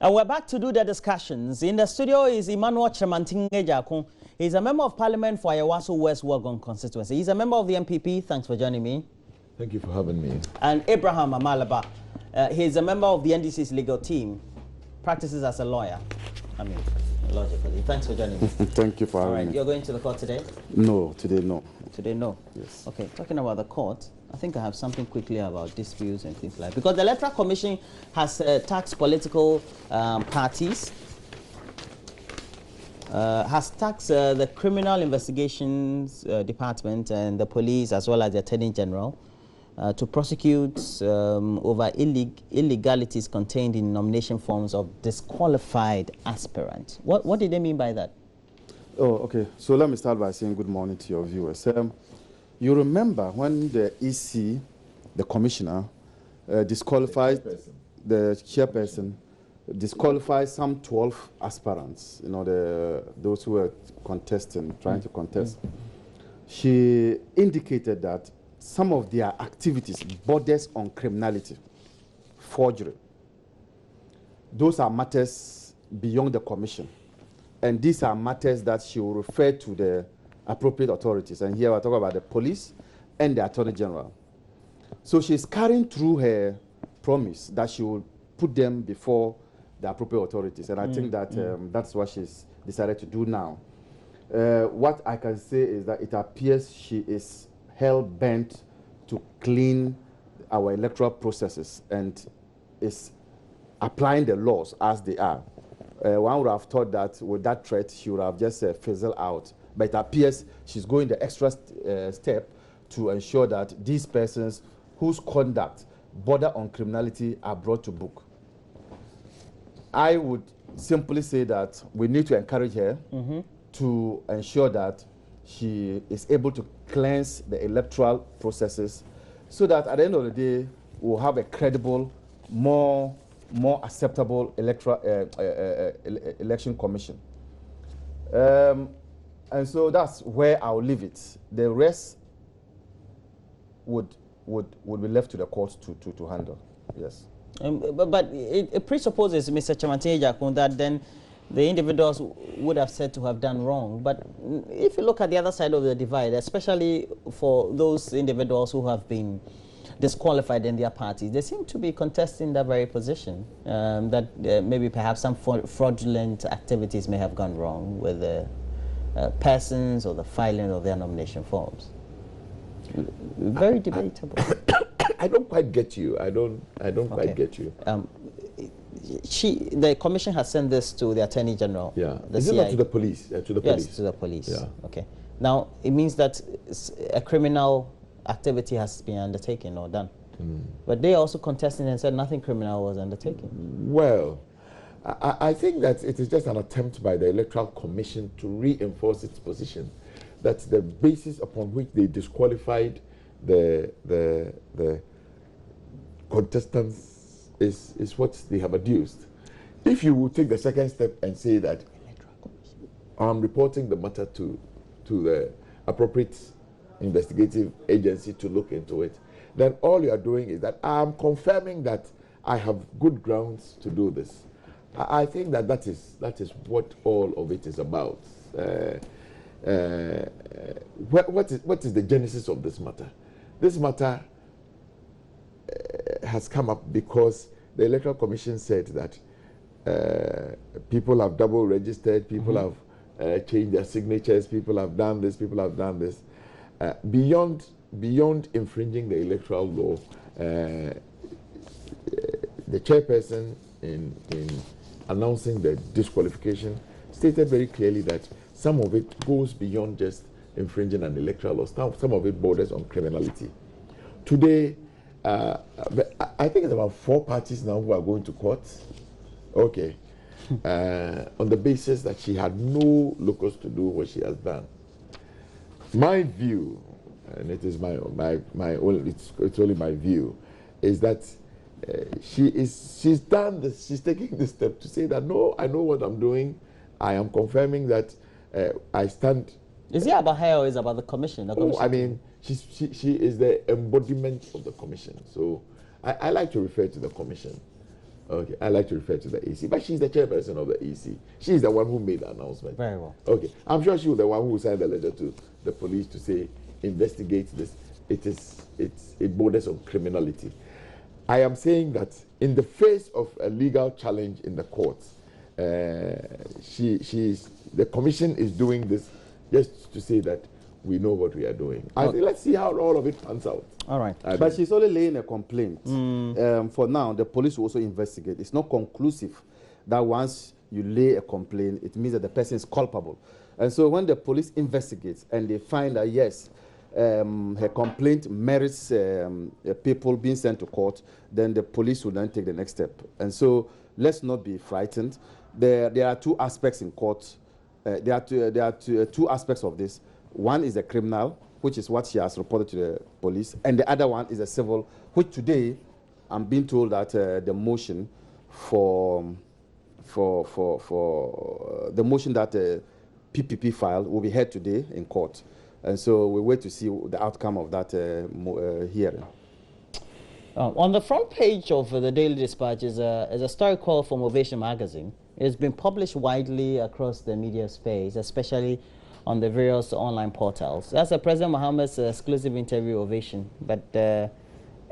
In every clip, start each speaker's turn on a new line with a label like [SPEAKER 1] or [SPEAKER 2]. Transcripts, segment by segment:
[SPEAKER 1] And we're back to do the discussions. In the studio is Emmanuel Chemantinge. He's a member of parliament for Ayawaso West Wuogon constituency. He's a member of the MPP. Thanks for joining me.
[SPEAKER 2] Thank you for having me.
[SPEAKER 1] And Abraham Amalaba. He's a member of the NDC's legal team. Practices as a lawyer. I mean, logically. Thanks for joining me.
[SPEAKER 3] Thank you for having me.
[SPEAKER 1] You're going to the court today?
[SPEAKER 3] No, today no.
[SPEAKER 1] Today no?
[SPEAKER 3] Yes.
[SPEAKER 1] Okay, talking about the court, I think I have something quickly about disputes and things like that. Because the Electoral Commission has taxed political parties, has taxed the Criminal Investigations Department and the police as well as the Attorney General to prosecute over illegalities contained in nomination forms of disqualified aspirants. What did they mean by that?
[SPEAKER 3] Oh, okay. So let me start by saying good morning to your viewers. You remember when the EC, the commissioner, disqualified the chairperson, disqualified some 12 aspirants, you know, those who were contesting, trying to contest. She indicated that some of their activities borders on criminality, forgery. Those are matters beyond the commission. And these are matters that she will refer to the appropriate authorities. And here we're talking about the police and the Attorney General. So she's carrying through her promise that she will put them before the appropriate authorities. And I think that that's what she's decided to do now. What I can say is that it appears she is hell-bent to clean our electoral processes and is applying the laws as they are. One would have thought that with that threat, she would have just fizzled out. But it appears she's going the extra step to ensure that these persons whose conduct border on criminality are brought to book. I would simply say that we need to encourage her to ensure that she is able to cleanse the electoral processes so that at the end of the day, we'll have a credible, more acceptable electoral election commission. And so that's where I'll leave it. The rest would be left to the courts to handle. Yes.
[SPEAKER 1] But it presupposes, Mr. Chemantinge, that then the individuals would have said to have done wrong. But if you look at the other side of the divide, especially for those individuals who have been disqualified in their parties, they seem to be contesting that very position, that maybe perhaps some fraudulent activities may have gone wrong with the persons or the filing of their nomination forms. Very debatable.
[SPEAKER 2] I don't quite get you. I don't quite get you.
[SPEAKER 1] The commission has sent this to the Attorney General.
[SPEAKER 2] Yeah.
[SPEAKER 1] The
[SPEAKER 2] Is it not to the police? To the police.
[SPEAKER 1] Yes, to the police.
[SPEAKER 2] Yeah.
[SPEAKER 1] Okay. Now, it means that a criminal activity has been undertaken or done. But they also contested and said nothing criminal was undertaken.
[SPEAKER 2] Well, I think that it is just an attempt by the Electoral Commission to reinforce its position that the basis upon which they disqualified the contestants is what they have adduced. If you will take the second step and say that I'm reporting the matter to the appropriate investigative agency to look into it, then all you are doing is that I'm confirming that I have good grounds to do this. I think that is what all of it is about. What is the genesis of this matter? This matter has come up because the Electoral Commission said that people have double registered, people have changed their signatures, people have done this, people have done this. Beyond infringing the electoral law, the chairperson in announcing the disqualification stated very clearly that some of it goes beyond just infringing an electoral law. Some of it borders on criminality. Today, I think it's about 4 parties now who are going to court. Okay. On the basis that she had no locus to do what she has done. My view, and it is my only, it's only my view, is that she's done this. She's taking this step to say that no, I know what I'm doing. I am confirming that I stand.
[SPEAKER 1] Is it about her or is it about the commission?
[SPEAKER 2] I mean, she is the embodiment of the commission. So I like to refer to the commission. Okay, I like to refer to the EC, but she's the chairperson of the EC. She's the one who made the announcement.
[SPEAKER 1] Very well.
[SPEAKER 2] Okay, I'm sure she was the one who signed the letter to the police to say, investigate this. It borders on criminality. I am saying that in the face of a legal challenge in the courts, the commission is doing this just to say that we know what we are doing. Let's see how all of it pans out.
[SPEAKER 1] All right.
[SPEAKER 3] But she's only laying a complaint. For now, the police will also investigate. It's not conclusive that once you lay a complaint, it means that the person is culpable. And so when the police investigates and they find that, yes, her complaint merits people being sent to court, then the police will then take the next step. And so let's not be frightened. There are two aspects in court. There are two aspects of this. One is a criminal, which is what she has reported to the police, and the other one is a civil, which today I'm being told that the motion for the motion that PPP filed will be heard today in court, and so we wait to see the outcome of that hearing.
[SPEAKER 1] On the front page of the Daily Dispatch is a story called from Ovation Magazine. It's been published widely across the media space, especially on the various online portals. That's President Mohammed's exclusive interview Ovation. But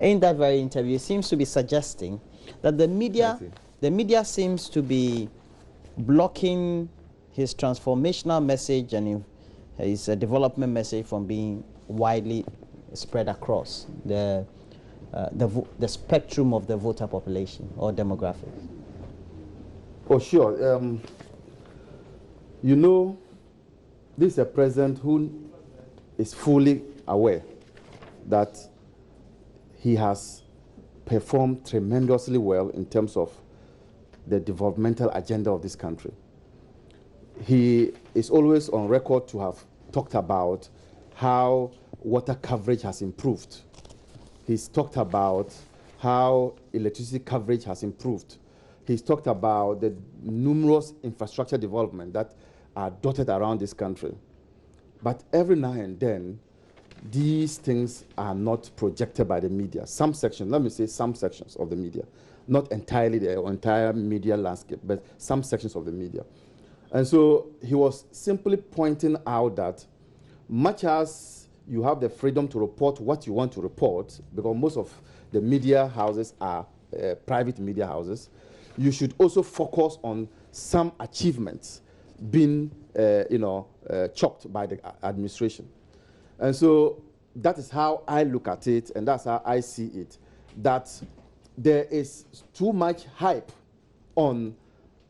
[SPEAKER 1] in that very interview, it seems to be suggesting that the media seems to be blocking his transformational message and his development message from being widely spread across the spectrum of the voter population or demographics.
[SPEAKER 3] Oh, sure. You know, this is a president who is fully aware that he has performed tremendously well in terms of the developmental agenda of this country. He is always on record to have talked about how water coverage has improved. He's talked about how electricity coverage has improved. He's talked about the numerous infrastructure development that are dotted around this country. But every now and then, these things are not projected by the media. Some sections, let me say some sections of the media, not entirely the entire media landscape, but some sections of the media. And so he was simply pointing out that much as you have the freedom to report what you want to report, because most of the media houses are private media houses, you should also focus on some achievements being, chopped by the administration. And so that is how I look at it, and that's how I see it, that there is too much hype on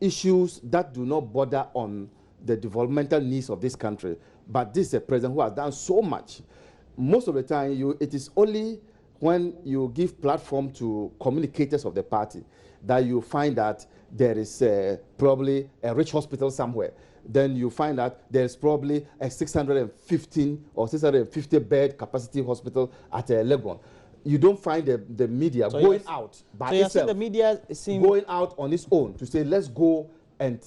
[SPEAKER 3] issues that do not border on the developmental needs of this country. But this is a president who has done so much. Most of the time, it is only when you give platform to communicators of the party that you find that there is probably a rich hospital somewhere. Then you find that there's probably a 615 or 650 bed capacity hospital at Legon. You don't find the media going out by itself,
[SPEAKER 1] the media
[SPEAKER 3] going out on its own to say, let's go and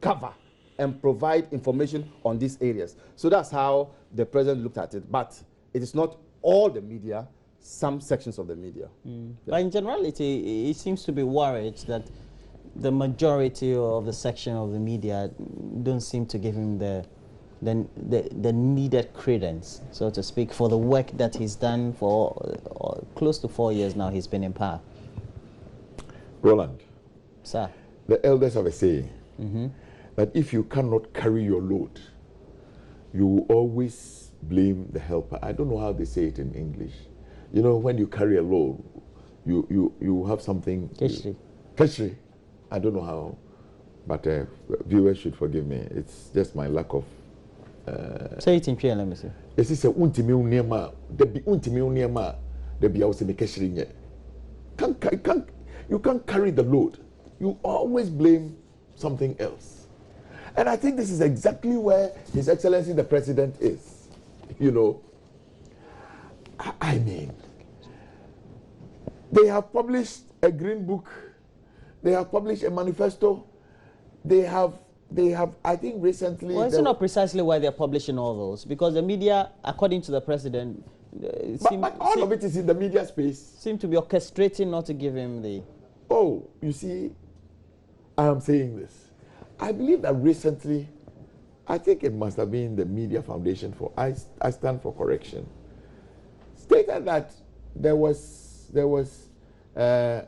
[SPEAKER 3] cover and provide information on these areas. So that's how the president looked at it. But it is not all the media, some sections of the media. Yeah.
[SPEAKER 1] But in generality, he seems to be worried that the majority of the section of the media don't seem to give him the needed credence, so to speak, for the work that he's done for close to 4 years now he's been in power.
[SPEAKER 2] Roland,
[SPEAKER 1] sir,
[SPEAKER 2] the elders have a saying that if you cannot carry your load, you will always blame the helper. I don't know how they say it in English. You know, when you carry a load, you have something. Keshri. I don't know how, but viewers should forgive me. It's just my lack of.
[SPEAKER 1] Say it in Twi, let me see.
[SPEAKER 2] This is a untimi uniema. Debi untimi uniema. Debi awse me keshri nye. You can't carry the load. You always blame something else. And I think this is exactly where His Excellency the President is. You know, I mean, they have published a green book. They have published a manifesto. They have, I think recently...
[SPEAKER 1] Well, it's not precisely why they're publishing all those, because the media, according to the president...
[SPEAKER 2] but all of it is in the media space.
[SPEAKER 1] Seem to be orchestrating not to give him the...
[SPEAKER 2] Oh, you see, I am saying this. I believe that recently, I think it must have been the Media Foundation for I Stand for Correction, stated that there was a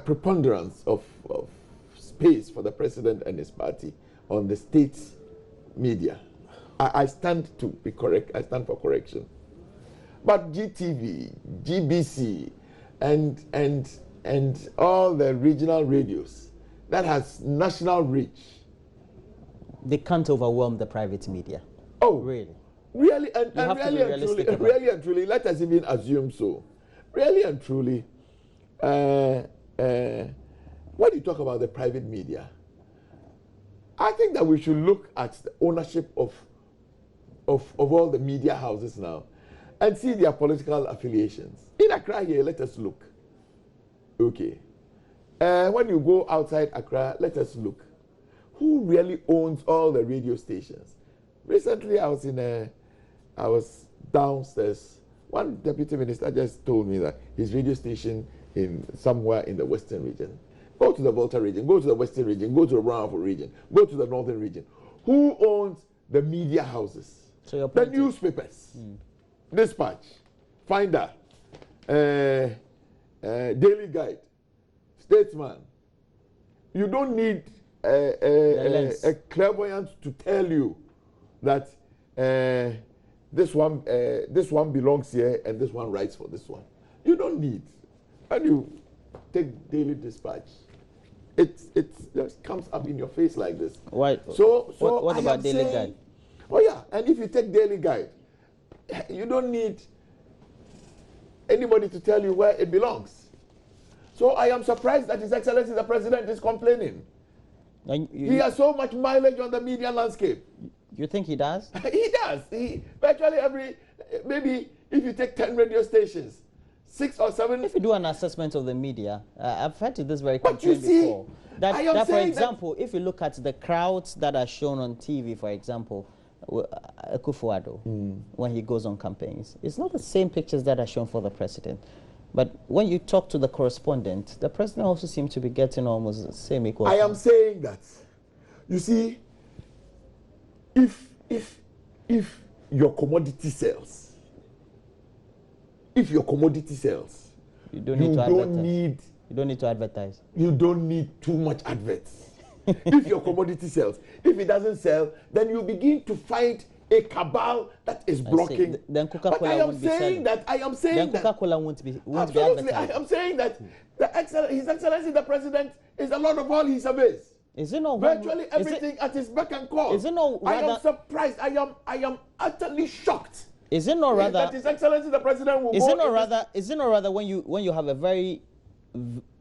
[SPEAKER 2] preponderance of space for the president and his party on the state media. I stand to be correct. I stand for correction. But GTV, GBC, and all the regional radios that has national reach,
[SPEAKER 1] they can't overwhelm the private media.
[SPEAKER 2] Oh,
[SPEAKER 1] really?
[SPEAKER 2] Really and really and truly, let us even assume so. Really and truly, when you talk about the private media, I think that we should look at the ownership of all the media houses now and see their political affiliations. In Accra here, let us look. Okay. When you go outside Accra, let us look. Who really owns all the radio stations? Recently, I was downstairs. One deputy minister just told me that his radio station in somewhere in the western region. Go to the Volta region, go to the western region, go to the Brownsville region, go to the northern region. Who owns the media houses?
[SPEAKER 1] So
[SPEAKER 2] the newspapers, Dispatch, Finder, Daily Guide, Statesman. You don't need a clairvoyant to tell you that this one belongs here and this one writes for this one. You don't need. When you take Daily Dispatch, it just comes up in your face like this.
[SPEAKER 1] Why?
[SPEAKER 2] So
[SPEAKER 1] what about Daily Guide?
[SPEAKER 2] Oh yeah, and if you take Daily Guide, you don't need anybody to tell you where it belongs. So I am surprised that His Excellency the President is complaining. He has so much mileage on the media landscape.
[SPEAKER 1] You think he does?
[SPEAKER 2] He does. He virtually maybe if you take 10 radio stations, 6 or 7.
[SPEAKER 1] If you do an assessment of the media, I've heard this very complaint before. That for example, if you look at the crowds that are shown on TV, for example, Akufo-Addo, when he goes on campaigns, it's not the same pictures that are shown for the president. But when you talk to the correspondent, the president also seems to be getting almost the same equal.
[SPEAKER 2] I am saying that, you see, if your commodity sells, you don't need to advertise. You don't need too much adverts. If your commodity sells, if it doesn't sell, then you begin to find a cabal that is blocking.
[SPEAKER 1] Then Coca-Cola won't be selling.
[SPEAKER 2] I am saying that
[SPEAKER 1] Coca-Cola won't be
[SPEAKER 2] absolutely,
[SPEAKER 1] advertising.
[SPEAKER 2] I am saying that His Excellency the President is a lot of all he surveys.
[SPEAKER 1] Is it not
[SPEAKER 2] virtually everything at his beck and call?
[SPEAKER 1] Is it not rather,
[SPEAKER 2] I am surprised. I am utterly shocked.
[SPEAKER 1] Is it not rather
[SPEAKER 2] that His Excellency the President will
[SPEAKER 1] Is it not rather when you have a very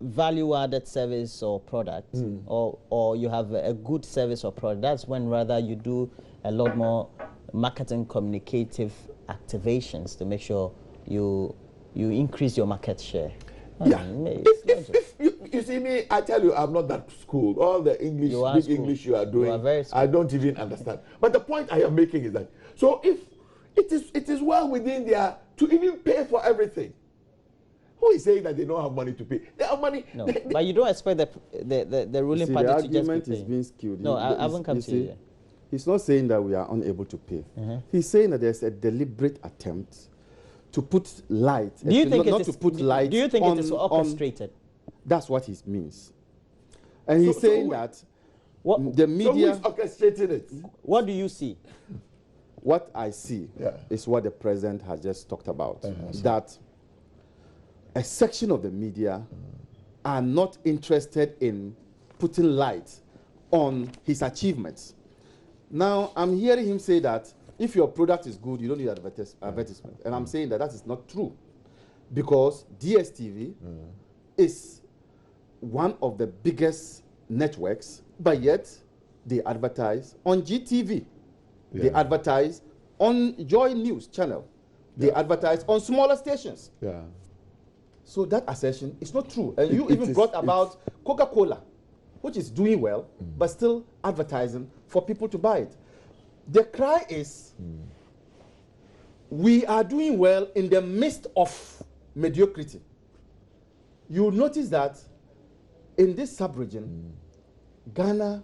[SPEAKER 1] value-added service or product, or you have a good service or product, that's when rather you do a lot more marketing communicative activations to make sure you increase your market share.
[SPEAKER 2] Yeah. If you see me, I tell you, I'm not that schooled. All the English, big English you are doing, I don't even understand. But the point I am making is that, so if it is well within their to even pay for everything. Who is saying that they don't have money to pay? They have money.
[SPEAKER 1] No, but you don't expect the ruling party to just be
[SPEAKER 3] argument is being skewed.
[SPEAKER 1] No, I haven't come to you yet.
[SPEAKER 3] He's not saying that we are unable to pay. He's saying that there's a deliberate attempt to put light.
[SPEAKER 1] Do you think
[SPEAKER 3] it is
[SPEAKER 1] orchestrated?
[SPEAKER 3] That's what he means. And he's saying that the media...
[SPEAKER 2] So who's orchestrating it?
[SPEAKER 1] What do you see?
[SPEAKER 3] What I see is what the president has just talked about. That a section of the media are not interested in putting light on his achievements. Now, I'm hearing him say that if your product is good, you don't need advertisement. And I'm saying that is not true. Because DSTV is one of the biggest networks, but yet they advertise on GTV. They advertise on Joy News channel. They advertise on smaller stations. So that assertion is not true. And you even brought about Coca-Cola, which is doing well, but still advertising for people to buy it. The cry is, we are doing well in the midst of mediocrity. you notice that in this sub-region, Ghana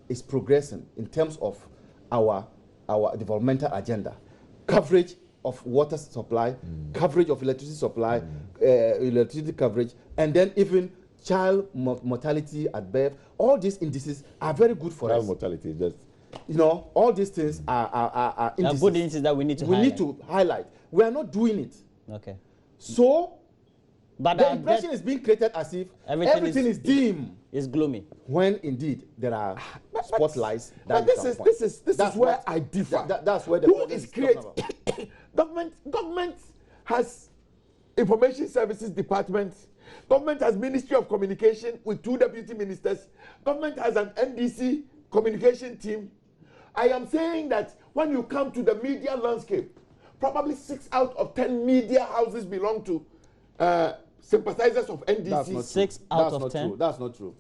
[SPEAKER 3] is progressing in terms of our developmental agenda, coverage of water supply, coverage of electricity supply, electricity coverage, and then even child mortality at birth. All these indices are very good for us.
[SPEAKER 2] Child mortality is just,
[SPEAKER 3] you know, all these things are indices.
[SPEAKER 1] Good indices that we need to
[SPEAKER 3] highlight. We are not doing it.
[SPEAKER 1] Okay.
[SPEAKER 3] So,
[SPEAKER 1] but
[SPEAKER 3] the impression is being created as if everything is dim.
[SPEAKER 1] It's gloomy.
[SPEAKER 3] When indeed there are spotlights.
[SPEAKER 2] But this is where I differ.
[SPEAKER 3] That's where the
[SPEAKER 2] who is creating government has information services department. Government has Ministry of Communication with 2 deputy ministers. Government has an NDC communication team. I am saying that when you come to the media landscape, probably 6 out of 10 media houses belong to sympathizers of NDC.
[SPEAKER 3] That's not
[SPEAKER 1] 6 out of 10.
[SPEAKER 3] That's not true.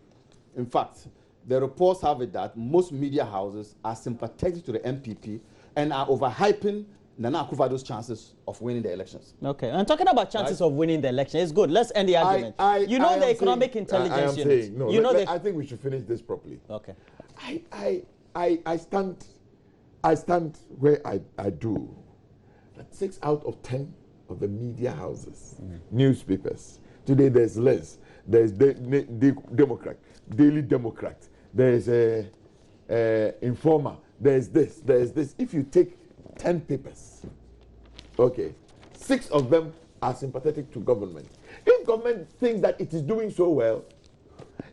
[SPEAKER 3] In fact, the reports have it that most media houses are sympathetic to the MPP and are overhyping Nana Akufo-Addo's chances of winning the elections.
[SPEAKER 1] Okay, and talking about chances of winning the election, it's good. Let's end the argument. You know the Economic Intelligence Unit.
[SPEAKER 2] No,
[SPEAKER 1] you know
[SPEAKER 2] I think we should finish this properly.
[SPEAKER 1] Okay.
[SPEAKER 2] I stand where I do. That 6 out of 10 of the media houses, newspapers. Today there's less. There's Democrat, Daily Democrat. There's Informer. There's this. There's this. If you take 10 papers, okay, 6 of them are sympathetic to government. If government thinks that it is doing so well,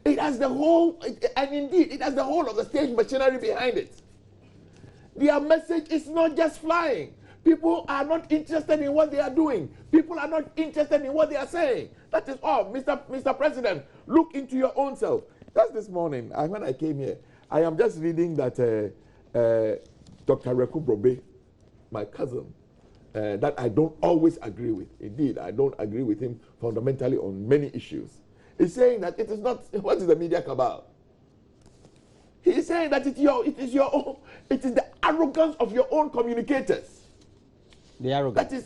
[SPEAKER 2] it has the whole, and indeed, it has the whole of the state machinery behind it. Their message is not just flying. People are not interested in what they are doing. People are not interested in what they are saying. That is all. Mr. President, look into your own self. Just this morning, when I came here, I am just reading that Dr. Reku Brobe, my cousin, that I don't always agree with. Indeed, I don't agree with him fundamentally on many issues. He's saying that it is not, what is the media cabal? He is saying that it is the arrogance of your own communicators.
[SPEAKER 1] The arrogance.
[SPEAKER 2] That is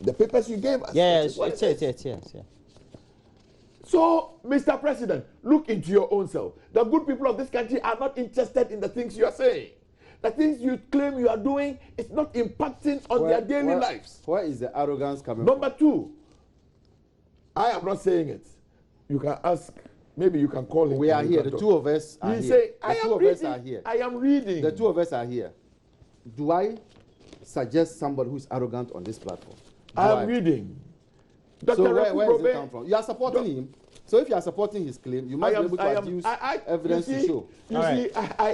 [SPEAKER 2] the papers you gave us.
[SPEAKER 1] Yes, yes.
[SPEAKER 2] So, Mr. President, look into your own self. The good people of this country are not interested in the things you are saying. The things you claim you are doing is not impacting on their daily lives.
[SPEAKER 3] Where is the arrogance coming
[SPEAKER 2] from? Number 2, I am not saying it. You can ask, maybe you can call him.
[SPEAKER 3] We are here. The 2 of us are here.
[SPEAKER 2] Say,
[SPEAKER 3] the 2 of us are here.
[SPEAKER 2] I am reading.
[SPEAKER 3] The 2 of us are here. Do I suggest somebody who is arrogant on this platform?
[SPEAKER 2] I am reading.
[SPEAKER 3] Dr. So where does it come from? You are supporting him. So if you are supporting his claim, you must be able to adduce evidence to show.
[SPEAKER 2] You see,
[SPEAKER 3] you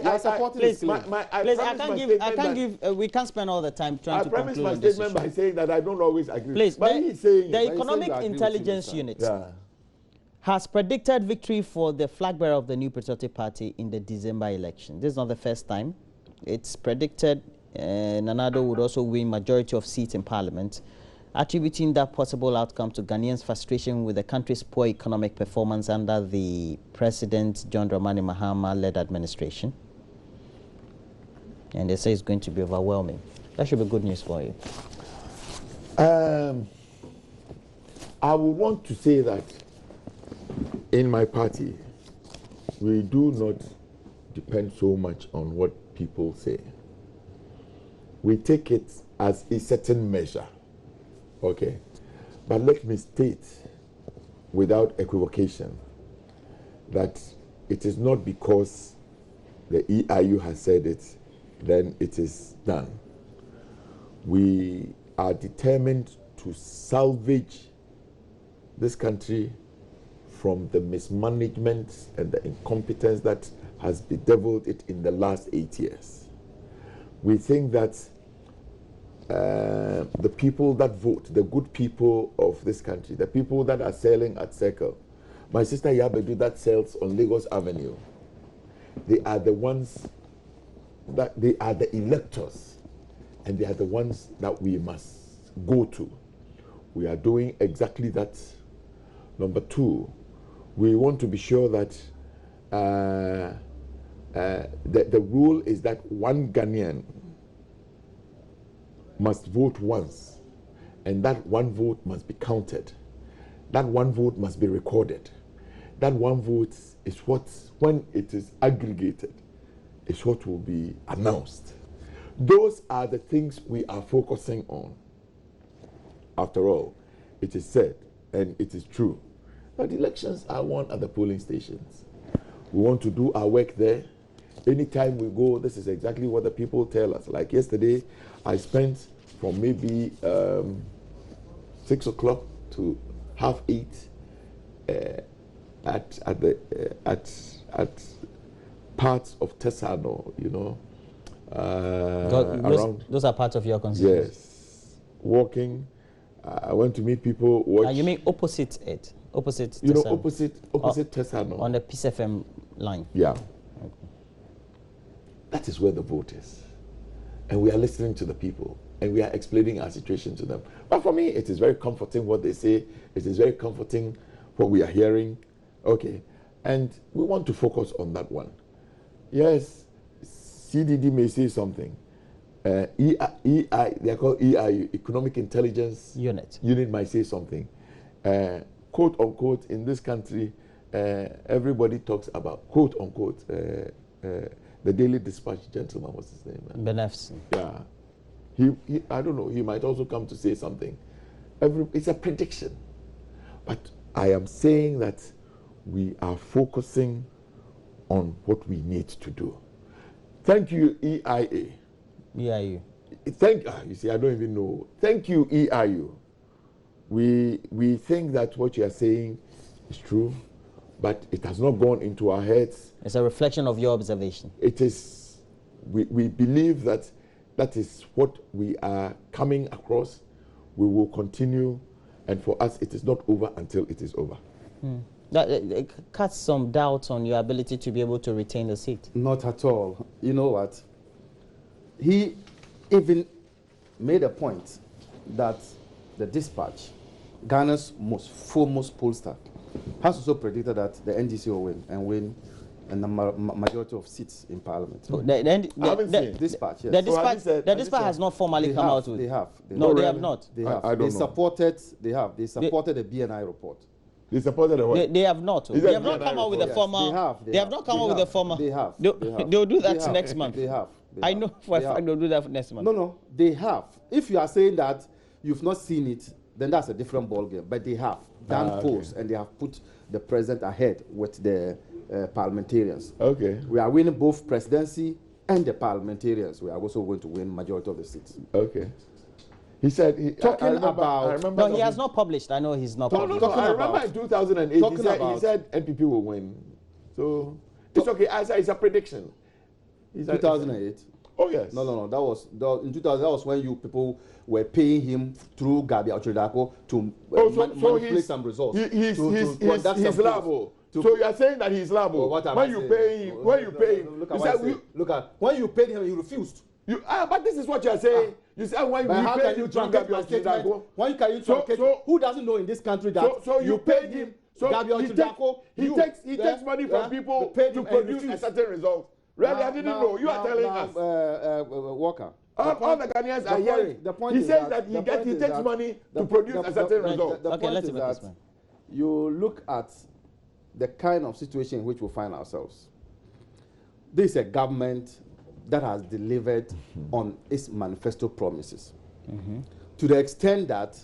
[SPEAKER 3] are supporting his claim.
[SPEAKER 1] I can't give. We can't spend all the time trying to conclude on this.
[SPEAKER 2] I premise my statement by saying that I don't always agree.
[SPEAKER 1] Please,
[SPEAKER 2] but he's saying
[SPEAKER 1] the Economic Intelligence Unit has predicted victory for the flag bearer of the New Patriotic Party in the December election. This is not the first time. It's predicted Nanado would also win majority of seats in Parliament, attributing that possible outcome to Ghanaians' frustration with the country's poor economic performance under the President John Dramani Mahama-led administration. And they say it's going to be overwhelming. That should be good news for you.
[SPEAKER 2] I would want to say that in my party, we do not depend so much on what people say. We take it as a certain measure. Okay, but let me state without equivocation that it is not because the EIU has said it, then it is done. We are determined to salvage this country from the mismanagement and the incompetence that has bedeviled it in the last 8 years. We think that the people that vote, the good people of this country, the people that are selling at Circle, my sister Yabedu that sells on Lagos Avenue, they are the ones that, they are the electors, and they are the ones that we must go to. We are doing exactly that. Number 2, we want to be sure that the rule is that one Ghanaian must vote once, and that one vote must be counted. that one vote must be recorded. That one vote is what, when it is aggregated, is what will be announced. Those are the things we are focusing on. After all, it is said, and it is true, that elections are won at the polling stations. We want to do our work there. Anytime we go, this is exactly what the people tell us. Like yesterday, I spent from maybe 6 o'clock to 7:30 at parts of Tesano, you know, around.
[SPEAKER 1] Those are parts of your constituency.
[SPEAKER 2] Yes, walking. I went to meet people.
[SPEAKER 1] You mean opposite it? Opposite?
[SPEAKER 2] You know,
[SPEAKER 1] Tesano.
[SPEAKER 2] opposite Tesano.
[SPEAKER 1] On the Peace FM line.
[SPEAKER 2] Yeah. Okay. That is where the vote is, and we are listening to the people, and we are explaining our situation to them. But for me, it is very comforting what they say. It is very comforting what we are hearing. Okay, and we want to focus on that one. Yes, CDD may say something. They are called EIU, Economic Intelligence
[SPEAKER 1] Unit
[SPEAKER 2] might say something. Quote unquote, in this country, everybody talks about, quote unquote, the Daily Dispatch gentleman, what's his name?
[SPEAKER 1] Benefs.
[SPEAKER 2] Yeah. He, I don't know, he might also come to say something. It's a prediction. But I am saying that we are focusing on what we need to do. Thank you, EIA.
[SPEAKER 1] EIU.
[SPEAKER 2] You see, I don't even know. Thank you, EIU. We think that what you are saying is true, but it has not gone into our heads.
[SPEAKER 1] It's a reflection of your observation.
[SPEAKER 2] It is. We believe that that is what we are coming across. We will continue, and for us, it is not over until it is over.
[SPEAKER 1] That cuts some doubt on your ability to be able to retain the seat.
[SPEAKER 3] Not at all. You know what? He even made a point that the Dispatch, Ghana's most foremost pollster, has also predicted that the NDC will win a majority of seats in Parliament.
[SPEAKER 2] The
[SPEAKER 3] Dispatch, yes.
[SPEAKER 1] The Dispatch has not formally come out with.
[SPEAKER 3] They have.
[SPEAKER 1] They have not.
[SPEAKER 3] They have.
[SPEAKER 2] I don't know.
[SPEAKER 3] They supported the BNI report.
[SPEAKER 2] They supported the what?
[SPEAKER 1] They have not. They have not come out with a formal. They have not come out with a formal.
[SPEAKER 3] They have.
[SPEAKER 1] They'll do that next month.
[SPEAKER 3] They have.
[SPEAKER 1] I know for a fact they'll do that next month.
[SPEAKER 3] No, they have. If you are saying that you've not seen it, then that's a different ballgame. But they have done polls and they have put the president ahead with the parliamentarians.
[SPEAKER 2] Okay.
[SPEAKER 3] We are winning both presidency and the parliamentarians. We are also going to win majority of the seats.
[SPEAKER 2] Okay. He said, he
[SPEAKER 1] has not published. I know he's not published.
[SPEAKER 2] I remember in 2008, he said NPP will win. So, it's okay. It's a prediction.
[SPEAKER 3] 2008?
[SPEAKER 2] Oh, yes.
[SPEAKER 3] No. In 2000, that was when you people were paying him through Gabi Ochidako to manipulate some results.
[SPEAKER 2] He's liable. So you are saying that he's liable. When you pay him,
[SPEAKER 3] when you paid him, he refused.
[SPEAKER 2] But this is what you are saying. You say when we pay you through Gabi Ochidako.
[SPEAKER 3] When can you truncate? Who doesn't know in this country that
[SPEAKER 2] so you paid him? So he takes money from people to produce a certain result. Really, I didn't know. You are telling us.
[SPEAKER 3] Walker.
[SPEAKER 2] All the Ghanaians are hearing. He says that he takes money to produce a certain result.
[SPEAKER 3] Okay, let's make this one. You look at the kind of situation in which we find ourselves. This is a government that has delivered on its manifesto promises. To the extent that,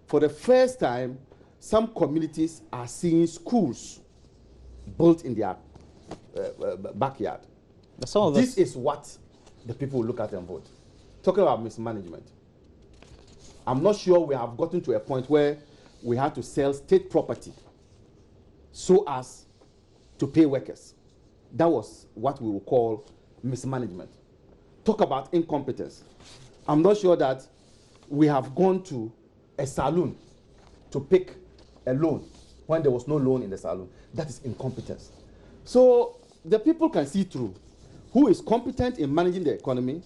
[SPEAKER 3] for the first time, some communities are seeing schools built in their backyard. This is what the people will look at and vote. Talking about mismanagement. I'm not sure we have gotten to a point where we had to sell state property so as to pay workers. That was what we would call mismanagement. Talk about incompetence. I'm not sure that we have gone to a saloon to pick a loan when there was no loan in the saloon. That is incompetence. So the people can see through who is competent in managing the economy,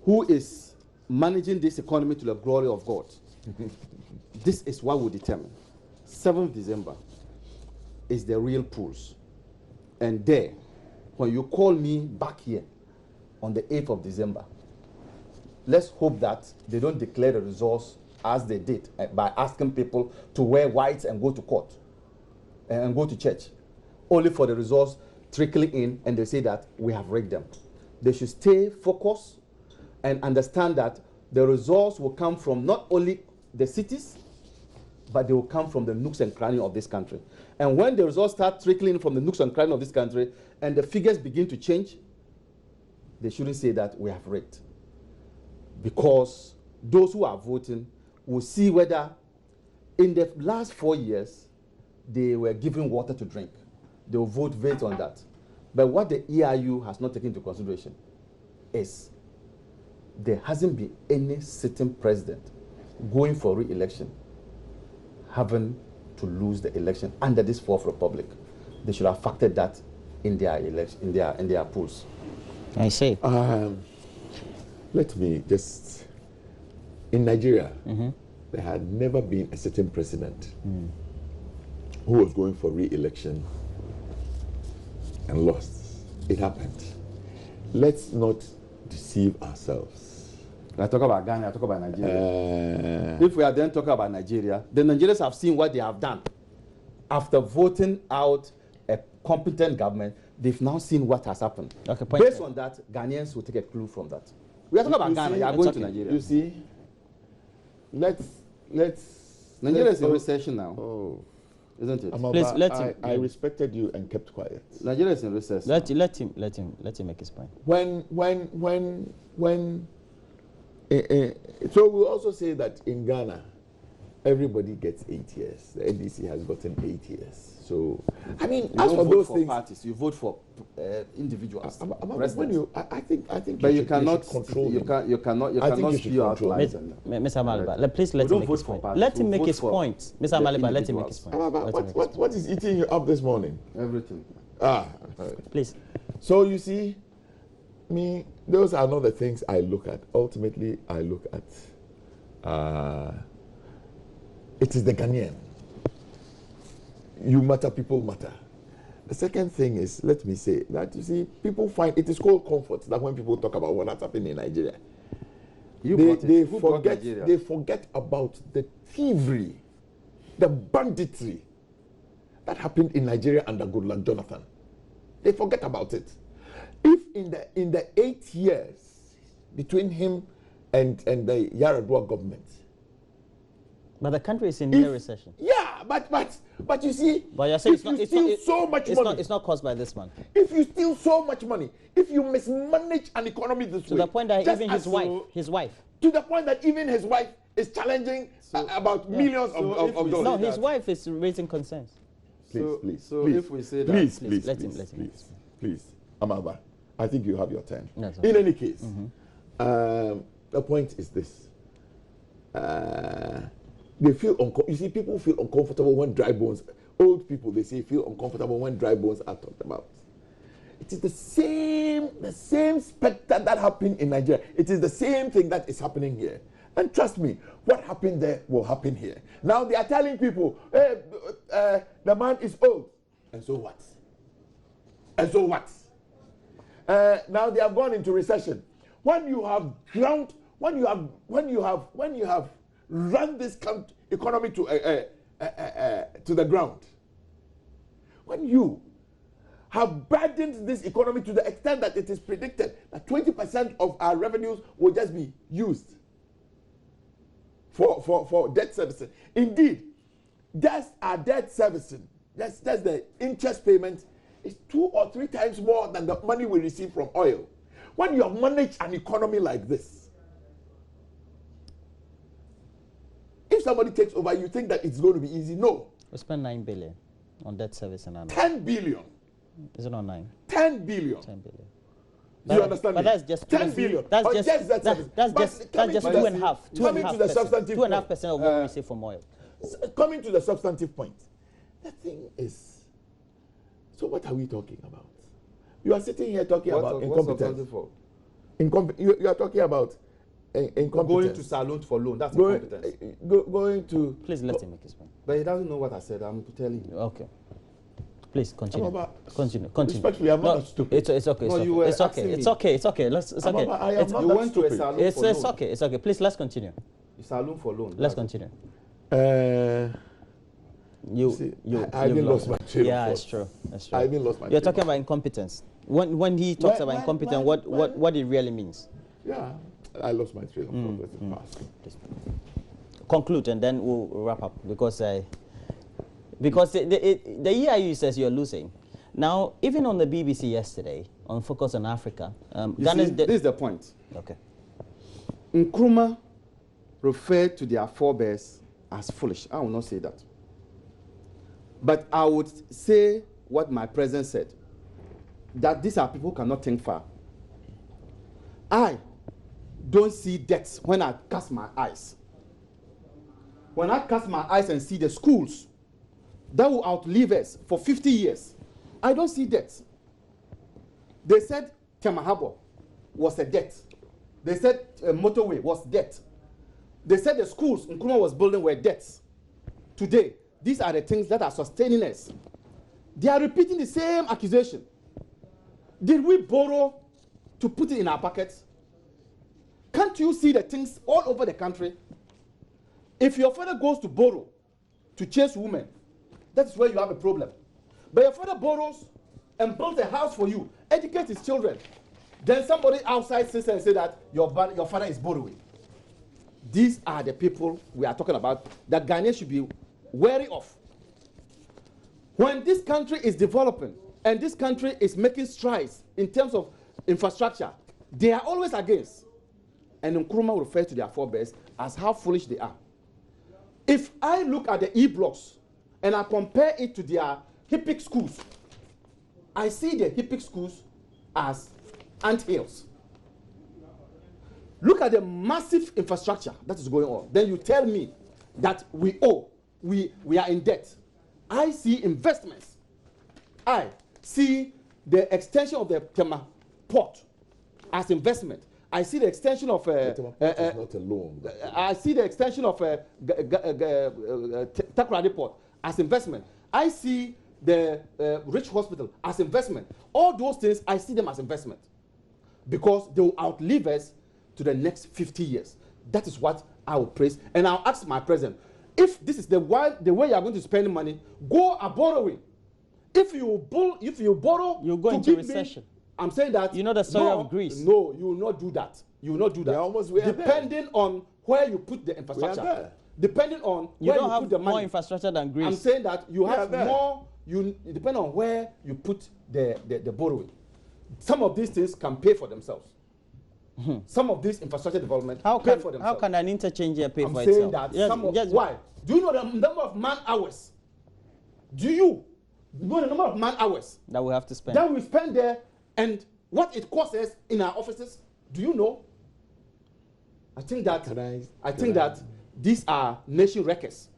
[SPEAKER 3] who is managing this economy to the glory of God. This is what will determine. 7th December is the real polls. And there, when you call me back here on the 8th of December, let's hope that they don't declare the results as they did by asking people to wear whites and go to court and go to church, only for the results trickling in, and they say that we have rigged them. They should stay focused and understand that the results will come from not only the cities, but they will come from the nooks and crannies of this country. And when the results start trickling from the nooks and crannies of this country, and the figures begin to change, they shouldn't say that we have rigged. Because those who are voting will see whether in the last 4 years they were given water to drink. They will vote based on that. But what the EIU has not taken into consideration is there hasn't been any sitting president going for re-election having to lose the election under this Fourth Republic. They should have factored that in their election, in their polls.
[SPEAKER 1] I see.
[SPEAKER 2] Let me just, in Nigeria, there had never been a sitting president who was going for re-election and lost. It happened. Let's not deceive ourselves.
[SPEAKER 3] I talk about Ghana, I talk about Nigeria. If we are then talking about Nigeria, the Nigerians have seen what they have done. After voting out a competent government, they've now seen what has happened. Okay, based on that, Ghanaians will take a clue from that. We are talking about Ghana, you are going to Nigeria.
[SPEAKER 2] You see, let's
[SPEAKER 3] Nigeria is in recession now.
[SPEAKER 2] Oh.
[SPEAKER 3] Isn't it?
[SPEAKER 1] Please let him.
[SPEAKER 2] I respected you and kept quiet.
[SPEAKER 3] Nigeria is in recession.
[SPEAKER 1] Let him make his point.
[SPEAKER 2] So we'll also say that in Ghana, everybody gets 8 years. The NDC has gotten 8 years. So, I mean,
[SPEAKER 3] you
[SPEAKER 2] as for those things,
[SPEAKER 3] parties, you vote for individuals.
[SPEAKER 2] I think.
[SPEAKER 3] But you cannot
[SPEAKER 2] control.
[SPEAKER 3] You cannot spew out lies.
[SPEAKER 1] Mr. Maliba, please let him make his point. Let him make his point. Mr. Maliba, let him make his point.
[SPEAKER 2] What is eating you up this morning?
[SPEAKER 3] Everything.
[SPEAKER 1] Please.
[SPEAKER 2] So you see, those are not the things I look at. Ultimately, I look at it is the Ghanaian. You matter, people matter. The second thing is, let me say that you see, people find it is called comfort that when people talk about what has happened in Nigeria, they forget about the thievery, the banditry that happened in Nigeria under Goodluck Jonathan. They forget about it. If in the 8 years between him and the Yaradua government,
[SPEAKER 1] but the country is in near recession.
[SPEAKER 2] Yeah, but you see,
[SPEAKER 1] but you're saying
[SPEAKER 2] it's
[SPEAKER 1] not caused by this man.
[SPEAKER 2] If you steal so much money, if you mismanage an economy this way,
[SPEAKER 1] to the point that even his wife,
[SPEAKER 2] to the point that even his wife is challenging about millions of dollars.
[SPEAKER 1] No, his wife is raising concerns.
[SPEAKER 2] Please,
[SPEAKER 3] if we say that,
[SPEAKER 2] please, Amaba, I think you have your turn.
[SPEAKER 1] No,
[SPEAKER 2] in any case, the point is this. They feel you see, people feel uncomfortable when dry bones, old people, they say feel uncomfortable when dry bones are talked about. It is the same spectre that happened in Nigeria. It is the same thing that is happening here. And trust me, what happened there will happen here. Now they are telling people, hey, the man is old. And so what? And so what? Now they have gone into recession. When you have run this economy to the ground, when you have burdened this economy to the extent that it is predicted that 20% of our revenues will just be used for debt servicing. Indeed, just our debt servicing, that's the interest payment, is 2 or 3 times more than the money we receive from oil. When you have managed an economy like this, if somebody takes over, you think that it's going to be easy? No.
[SPEAKER 1] We spend 9 billion on debt service and
[SPEAKER 2] 10 billion.
[SPEAKER 1] Is it not 9?
[SPEAKER 2] 10 billion.
[SPEAKER 1] 10 billion.
[SPEAKER 2] Do you understand?
[SPEAKER 1] But that's just
[SPEAKER 2] 10 billion.
[SPEAKER 1] That's just 2.5%. 2.5% of what we receive from oil.
[SPEAKER 2] Coming to the substantive point, the thing is, so what are we talking about? You are sitting here talking about incompetence. You are talking about incompetence.
[SPEAKER 3] Going to salon for loan, that's incompetence.
[SPEAKER 2] Going to...
[SPEAKER 1] Please let him make his point.
[SPEAKER 3] But he doesn't know what I said, I'm telling you.
[SPEAKER 1] Okay. Please continue. Continue.
[SPEAKER 2] Respectfully, I'm not stupid.
[SPEAKER 1] It's okay. It's okay. It's okay. Let's. It's okay.
[SPEAKER 3] You went to a salon for loan.
[SPEAKER 1] It's okay. It's okay. Please, let's continue.
[SPEAKER 3] You saloon for loan.
[SPEAKER 1] Let's continue.
[SPEAKER 2] I even lost my train of thought.
[SPEAKER 1] It's true. That's true.
[SPEAKER 2] I even lost my.
[SPEAKER 1] You're talking about incompetence. When he talks about incompetence, what it really means.
[SPEAKER 2] Yeah, I lost my train of thought. Let it pass.
[SPEAKER 1] Conclude and then we'll wrap up because the EIU says you're losing. Now, even on the BBC yesterday, on Focus on Africa,
[SPEAKER 3] this is the point.
[SPEAKER 1] Okay.
[SPEAKER 3] Nkrumah referred to their forebears as foolish. I will not say that. But I would say what my president said, that these are people who cannot think far. I don't see debts when I cast my eyes. When I cast my eyes and see the schools that will outlive us for 50 years, I don't see debts. They said Temahabo was a debt. They said a motorway was debt. They said the schools Nkrumah was building were debts. Today, these are the things that are sustaining us. They are repeating the same accusation. Did we borrow to put it in our pockets? Can't you see the things all over the country? If your father goes to borrow to chase women, that's where you have a problem. But your father borrows and builds a house for you, educates his children. Then somebody outside sits and says that your father is borrowing. These are the people we are talking about that Ghanaians should be wary of. When this country is developing and this country is making strides in terms of infrastructure, they are always against. And Nkrumah refers to their forebears as how foolish they are. If I look at the E-blocks and I compare it to their HIPIC schools, I see the HIPIC schools as anthills. Look at the massive infrastructure that is going on. Then you tell me that we owe, we are in debt. I see investments. I see the extension of the Tema port as investment. I see the extension of
[SPEAKER 2] is not a loan.
[SPEAKER 3] I see the extension of Takoradi port as investment. I see the Rich Hospital as investment. All those things, I see them as investment because they will outlive us to the next 50 years. That is what I will praise. And I'll ask my president, if this is the way you are going to spend money, go a borrowing. If you borrow,
[SPEAKER 1] you go into recession.
[SPEAKER 3] I'm saying that.
[SPEAKER 1] You know the story of Greece.
[SPEAKER 3] No, you will not do that. You will not do that. Depending on where you put the infrastructure. Depending on
[SPEAKER 1] you
[SPEAKER 3] where
[SPEAKER 1] don't
[SPEAKER 3] you
[SPEAKER 1] have
[SPEAKER 3] put the money.
[SPEAKER 1] more infrastructure than Greece.
[SPEAKER 3] I'm saying that you have more. It depends on where you put the borrowing. Some of these things can pay for themselves. Some of these infrastructure development pay for themselves.
[SPEAKER 1] How can an interchange here pay for itself?
[SPEAKER 3] I'm saying that.
[SPEAKER 1] Yes,
[SPEAKER 3] why? Do you know the number of man hours? Do you know the number of man hours
[SPEAKER 1] that we have to spend?
[SPEAKER 3] That we spend there, and what it costs us in our offices? Do you know? I think that these are nation wreckers.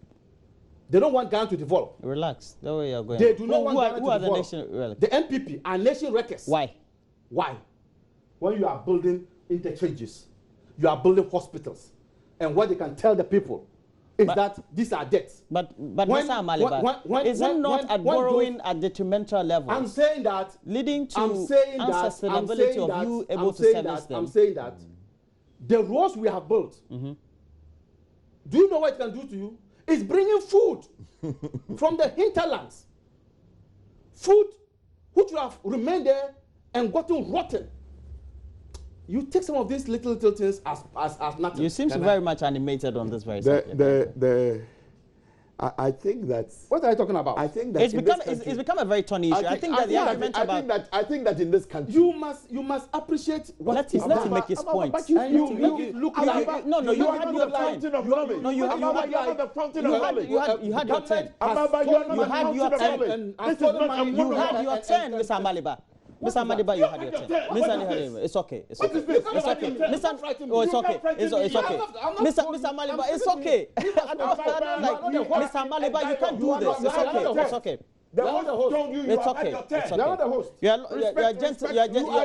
[SPEAKER 3] They don't want Ghana to develop.
[SPEAKER 1] Relax. The way you're going.
[SPEAKER 3] They do not want Ghana to develop.
[SPEAKER 1] Who are the nation wreckers?
[SPEAKER 3] The NPP are nation wreckers.
[SPEAKER 1] Why?
[SPEAKER 3] Why? When you are building interchanges, you are building hospitals, and what they can tell the people is that these are debts.
[SPEAKER 1] But Mr. Amaliba, is it not at borrowing at detrimental levels?
[SPEAKER 3] I'm saying that
[SPEAKER 1] leading to unsustainability of you able to service them.
[SPEAKER 3] I'm saying that the roads we have built. Do you know what it can do to you? It's bringing food from the hinterlands. Food which will have remained there and gotten rotten. You take some of these little things as nothing.
[SPEAKER 1] You seem very much animated on this very subject.
[SPEAKER 2] I think that.
[SPEAKER 3] What are you talking about?
[SPEAKER 2] I think that
[SPEAKER 1] it's become a very thorny issue. I think
[SPEAKER 2] that in this country,
[SPEAKER 3] you must appreciate what
[SPEAKER 1] is. Let him make his point.
[SPEAKER 3] But you look like
[SPEAKER 1] no. You had your turn. No, you had your turn. You had your turn. You had your turn, Mr. Amaliba. Mr. Amaliba, you had your turn. Mr. Amaliba, it's okay. It's okay. It's okay. It's okay. It's okay. Mr. Amaliba, it's okay. I don't like Mr. Amaliba, you can't do this. It's okay. It's okay. It's okay. It's okay. You're a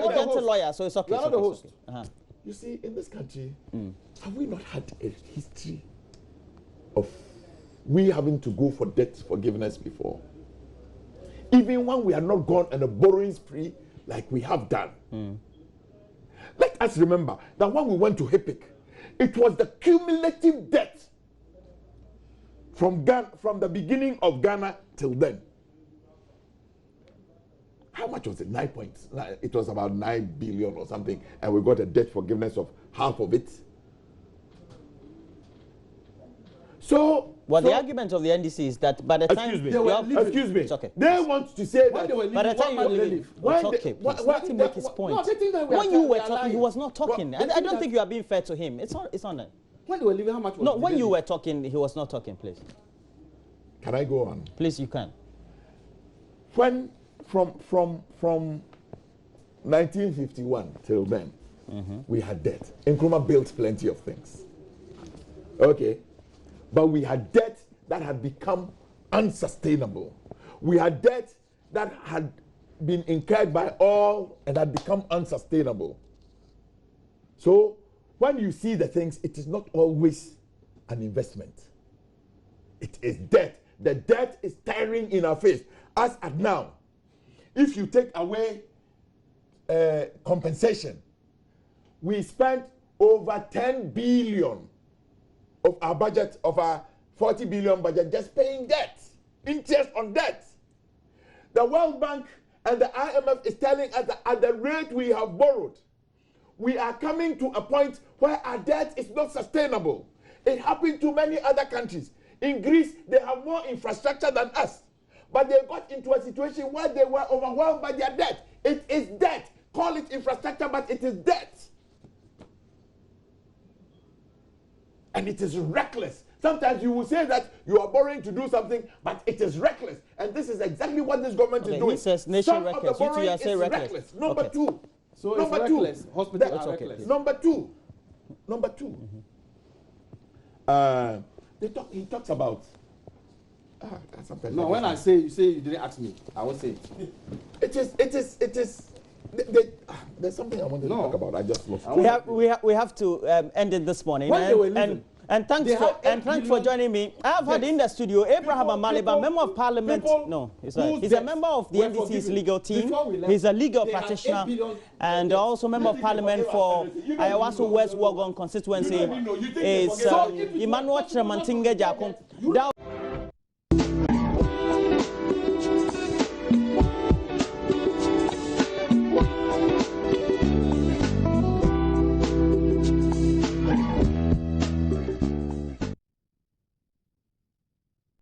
[SPEAKER 1] gentle lawyer, so it's okay.
[SPEAKER 3] You're not the host.
[SPEAKER 2] You see, in this country, have we not had a history of we having to go for debt forgiveness before? Even when we are not gone on a borrowing spree like we have done. Let us remember that when we went to HIPIC, It was the cumulative debt from Ghana, from the beginning of Ghana till then. How much was it? 9.9. It was about 9 billion or something, and we got a debt forgiveness of half of it. So,
[SPEAKER 1] well, the argument of the NDC is that by the time
[SPEAKER 2] excuse me,
[SPEAKER 1] it's okay.
[SPEAKER 2] They want to say that
[SPEAKER 1] by the time you leave, it's okay. Let him make his point. When you were talking, he was not talking. I don't think you are being fair to him. It's on that.
[SPEAKER 4] When they were leaving, how much was
[SPEAKER 1] no, when you were talking, he was not talking, please.
[SPEAKER 2] Can I go on?
[SPEAKER 1] Please, you can.
[SPEAKER 2] When from 1951 till then, we had debt. Nkrumah built plenty of things. Okay. But we had debt that had become unsustainable. We had debt that had been incurred by all and had become unsustainable. So when you see the things, it is not always an investment. It is debt. The debt is staring in our face. As at now, if you take away compensation, we spent over 10 billion of our budget, of our 40 billion budget, just paying debt, interest on debt. The World Bank and the IMF is telling us that at the rate we have borrowed, we are coming to a point where our debt is not sustainable. It happened to many other countries. In Greece, they have more infrastructure than us, but they got into a situation where they were overwhelmed by their debt. It is debt. Call it infrastructure, but it is debt. And it is reckless. Sometimes you will say that you are borrowing to do something, but it is reckless. And this is exactly what this government is doing.
[SPEAKER 1] He says nation
[SPEAKER 2] Some
[SPEAKER 1] reckless.
[SPEAKER 2] of the borrowing is reckless. Number two.
[SPEAKER 4] So
[SPEAKER 2] number
[SPEAKER 4] it's
[SPEAKER 2] two.
[SPEAKER 4] reckless. Hospitals are reckless.
[SPEAKER 2] Number two. He talks about.
[SPEAKER 4] No, when I say, you say you didn't ask me, I will say
[SPEAKER 2] it is. There's something I wanted to talk about. I just lost.
[SPEAKER 1] We have to end it this morning. And thanks for joining me. I have had in the studio Abraham Amaliba, member of parliament. No, he's a member of the NDC's legal team. He's a legal practitioner and also member of parliament for Ayawaso West Wogon constituency. Is Emmanuel Tremantinge Jacob.